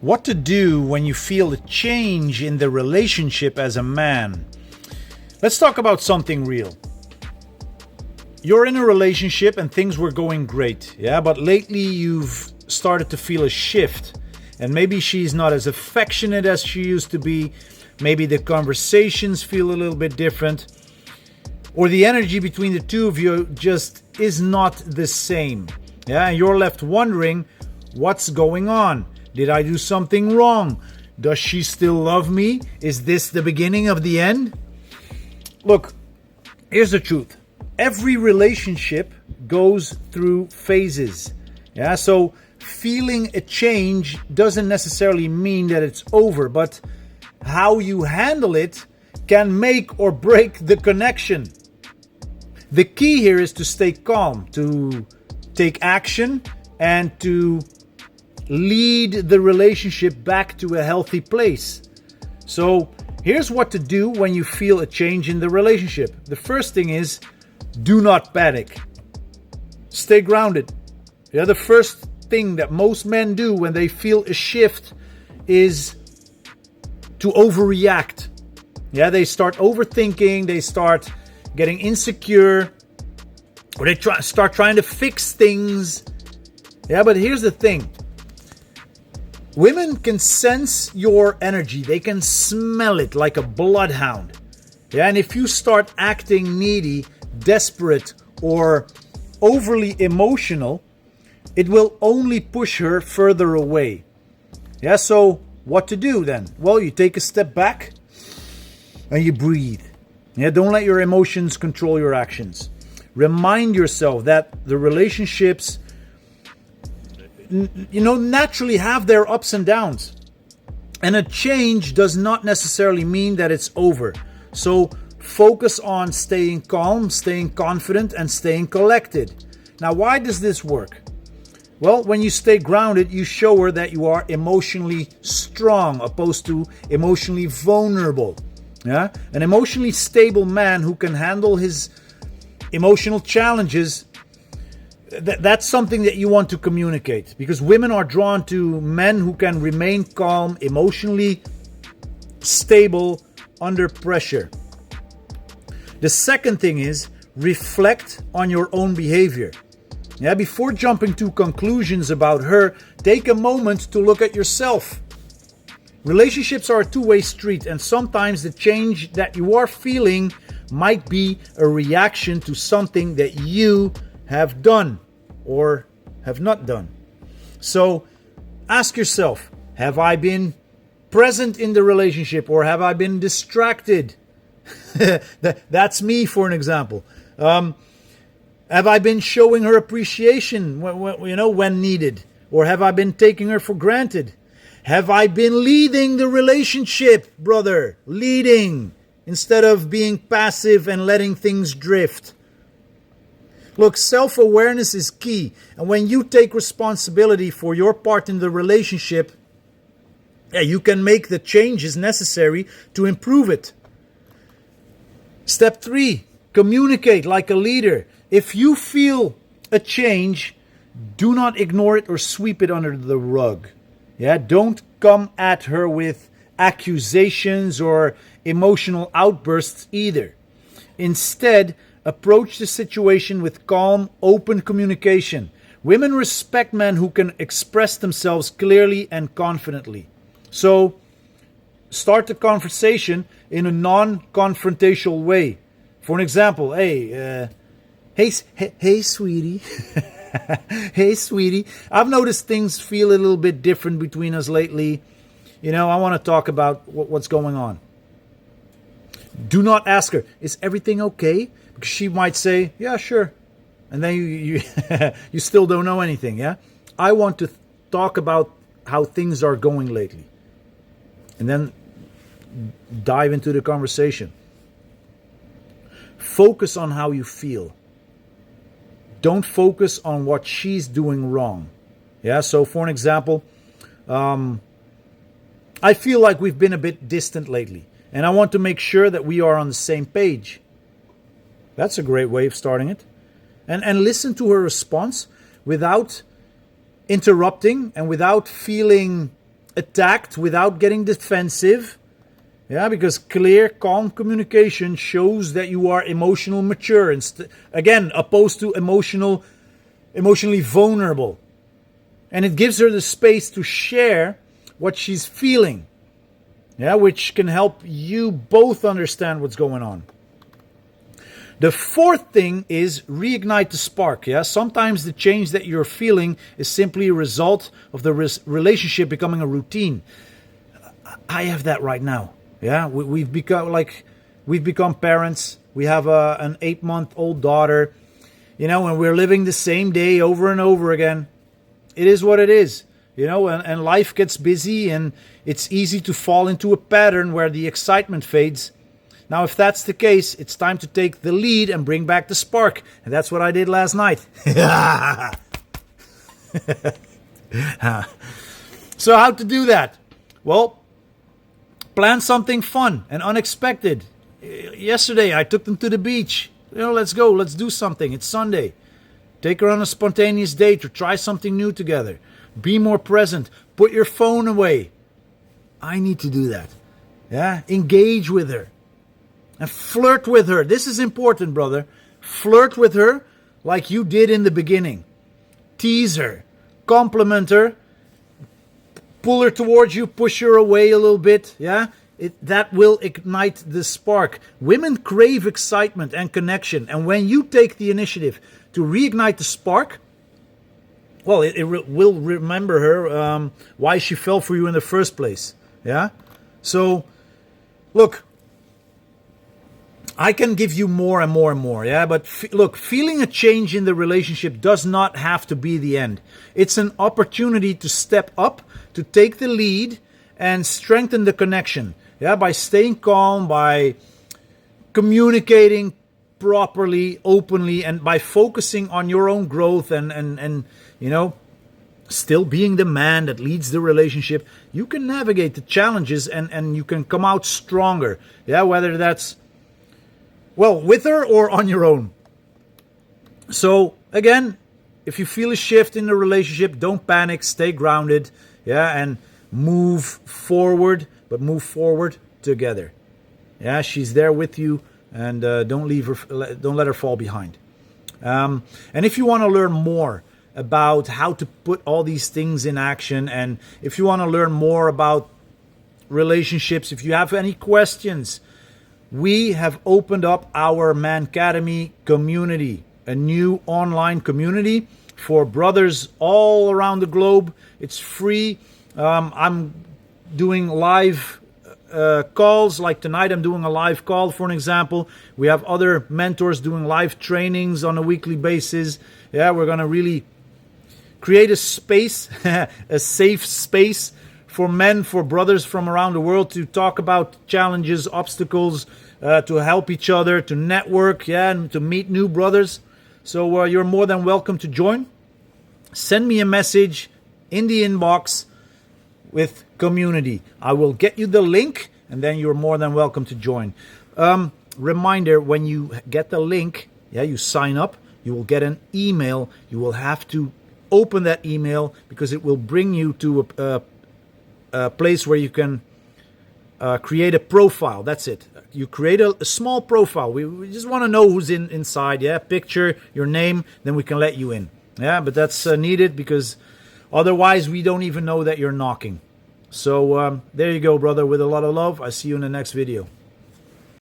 What to do when you feel a change in the relationship as a man. Let's talk about something real. You're in a relationship and things were going great, yeah? But lately you've started to feel a shift. And maybe she's not as affectionate as she used to be. Maybe the conversations feel a little bit different. Or the energy between the two of you just is not the same. Yeah, and you're left wondering, what's going on? Did I do something wrong? Does she still love me? Is this the beginning of the end? Look, here's the truth. Every relationship goes through phases. Yeah, so feeling a change doesn't necessarily mean that it's over, but how you handle it can make or break the connection. The key here is to stay calm, to take action, and to lead the relationship back to a healthy place. So here's what to do when you feel a change in the relationship. The first thing is, do not panic. Stay grounded. Yeah, the first thing that most men do when they feel a shift is to overreact. Yeah, they start overthinking, they start getting insecure, or they start trying to fix things. Yeah, but here's the thing. Women can sense your energy. They can smell it like a bloodhound. Yeah, and if you start acting needy, desperate, or overly emotional, it will only push her further away. Yeah, so what to do then? Well, you take a step back and you breathe. Yeah, don't let your emotions control your actions. Remind yourself that the relationships naturally have their ups and downs. And a change does not necessarily mean that it's over. So focus on staying calm, staying confident, and staying collected. Now, why does this work? Well, when you stay grounded, you show her that you are emotionally strong opposed to emotionally vulnerable. Yeah? An emotionally stable man who can handle his emotional challenges, that's something that you want to communicate, because women are drawn to men who can remain calm, emotionally stable under pressure. The second thing is reflect on your own behavior. Yeah, before jumping to conclusions about her, take a moment to look at yourself. Relationships are a two-way street, and sometimes the change that you are feeling might be a reaction to something that you have done or have not done. So ask yourself, have I been present in the relationship or have I been distracted? That's me, for an example. Have I been showing her appreciation when needed? Or have I been taking her for granted? Have I been leading the relationship, brother? Leading instead of being passive and letting things drift. Look, self-awareness is key. And when you take responsibility for your part in the relationship, you can make the changes necessary to improve it. Step 3, communicate like a leader. If you feel a change, do not ignore it or sweep it under the rug. Yeah, don't come at her with accusations or emotional outbursts either. Instead, approach the situation with calm, open communication. Women respect men who can express themselves clearly and confidently. So, start the conversation in a non-confrontational way. For an example, hey, sweetie. Hey, sweetie. I've noticed things feel a little bit different between us lately. I want to talk about what's going on. Do not ask her, is everything okay? Because she might say, yeah, sure. And then you you still don't know anything, yeah? I want to talk about how things are going lately. And then dive into the conversation. Focus on how you feel. Don't focus on what she's doing wrong. Yeah, so for an example, I feel like we've been a bit distant lately, and I want to make sure that we are on the same page. That's a great way of starting it. And listen to her response without interrupting and without feeling attacked without getting defensive. Yeah, because clear, calm communication shows that you are emotional mature. Again, opposed to emotionally vulnerable. And it gives her the space to share what she's feeling. Yeah, which can help you both understand what's going on. The fourth thing is reignite the spark. Yeah, sometimes the change that you're feeling is simply a result of the relationship becoming a routine. I have that right now. Yeah, we've become parents. We have an 8-month-old daughter, and we're living the same day over and over again. It is what it is, and life gets busy, and it's easy to fall into a pattern where the excitement fades. Now, if that's the case, it's time to take the lead and bring back the spark. And that's what I did last night. So how to do that? Well, plan something fun and unexpected. Yesterday, I took them to the beach. Let's go. Let's do something. It's Sunday. Take her on a spontaneous date or try something new together. Be more present. Put your phone away. I need to do that. Yeah, engage with her. And flirt with her. This is important, brother. Flirt with her like you did in the beginning. Tease her. Compliment her. Pull her towards you. Push her away a little bit. Yeah? That will ignite the spark. Women crave excitement and connection. And when you take the initiative to reignite the spark, well, it will remember her why she fell for you in the first place. Yeah? So, look, I can give you more and more and more, yeah? But look, feeling a change in the relationship does not have to be the end. It's an opportunity to step up, to take the lead, and strengthen the connection, yeah? By staying calm, by communicating properly, openly, and by focusing on your own growth and still being the man that leads the relationship, you can navigate the challenges and you can come out stronger, yeah? Whether that's with her or on your own. So, again, if you feel a shift in the relationship, don't panic, stay grounded, yeah, and move forward, but move forward together. Yeah, she's there with you, and don't let her fall behind. And if you want to learn more about how to put all these things in action, and if you want to learn more about relationships, if you have any questions, we have opened up our Man Academy community, a new online community for brothers all around the globe. It's free. I'm doing live calls. Like tonight, I'm doing a live call, for an example. We have other mentors doing live trainings on a weekly basis. Yeah, we're going to really create a space, a safe space for men, for brothers from around the world to talk about challenges, obstacles, to help each other, to network, yeah, and to meet new brothers. So you're more than welcome to join. Send me a message in the inbox with community. I will get you the link, and then you're more than welcome to join. Reminder, when you get the link, yeah, you sign up, you will get an email. You will have to open that email because it will bring you to a place where you can create a profile. That's it. You create a small profile. We just want to know who's inside. Yeah, picture, your name, then we can let you in. Yeah, but that's needed because otherwise we don't even know that you're knocking. So there you go, brother. With a lot of love. I see you in the next video.